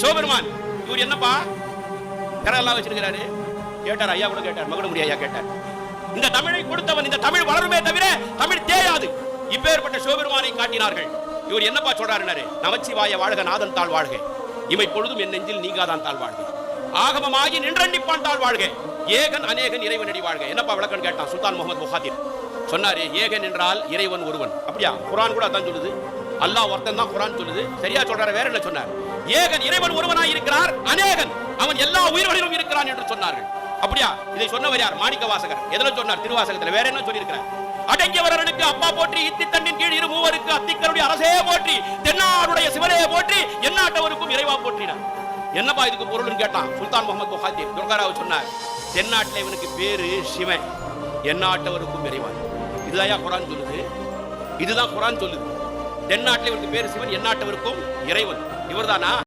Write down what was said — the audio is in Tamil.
சிவபெருமான் இவர் என்னப்பா கரெல்லாம் வச்சிருக்கிறாரு கேட்டார். ஐயா கூட கேட்டார், மகுடமுடி ஐயா கேட்டார். இந்த தமிழை கொடுத்தவன், இந்த தமிழ் வளருமே தவிர தமிழ் தேயாது. இப்பேற்பட்ட சிவபெருமானை காட்டினார்கள். இவர் என்னப்பா சொல்றாரு? நமச்சிவாய வாழ்க, நாதன் தாழ் வாழ்க, இமை பொழுதும் என் நெஞ்சில் நீங்காதான் தாழ் வாழ்க, ஆகமமாகி நின்றண்டிப்பான் தாழ் வாழ்க, ஏகன் அநேகன் இறைவனடி வாழ்க. என்னப்பா விளக்கம் கேட்டான் சுல்தான் முகமது புகாதிர். சொன்னாரு, ஏகன் என்றால் இறைவன் ஒருவன். அப்படியா? குர்ஆன் கூட அதான் சொல்லுது. அல்லாஹ் ஒருத்தன் தான் குர்ஆன் சொல்லுது. சரியா சொல்றாரு? வேற என்ன சொன்னார்? ஏகன் இறைவன் ஒருவனாய் இருக்கிறார், அநேகன் அவன் எல்லா உயிர்களிலும் இருக்கிறான் என்று சொன்னார்கள். அப்படியா? இதை சொன்னவர் யார்? மாணிக்க வாசகர். எதுல சொன்னார்? திருவாசகத்தில். வேற என்ன சொல்லி இருக்கிறார்? அடங்கியவர்களுக்கு அப்பா போற்றி, இத்தி தண்ணின் கீழ் இரு மூவருக்கு அத்திக்கருடைய அரசே போற்றி, தென்னாடுடைய சிவனே போற்றி, எந்நாட்டவருக்கும் இறைவா போற்றினார். என்னப்பா இதுக்கு பொருள்னு கேட்டான் சுல்தான் முகமது புகாதிர். துர்காராவ் சொன்னார், தென்னாட்டில் இவனுக்கு பேரு சிவன், எந்நாட்டவருக்கும் இறைவன். இதுதான் குர்ஆன் சொல்லுது. இதுதான் குர்ஆன் சொல்லுது. தென்னாட்டில் இவனுக்கு பேரு சிவன், எந்நாட்டவருக்கும் இறைவன். இவர்தானா?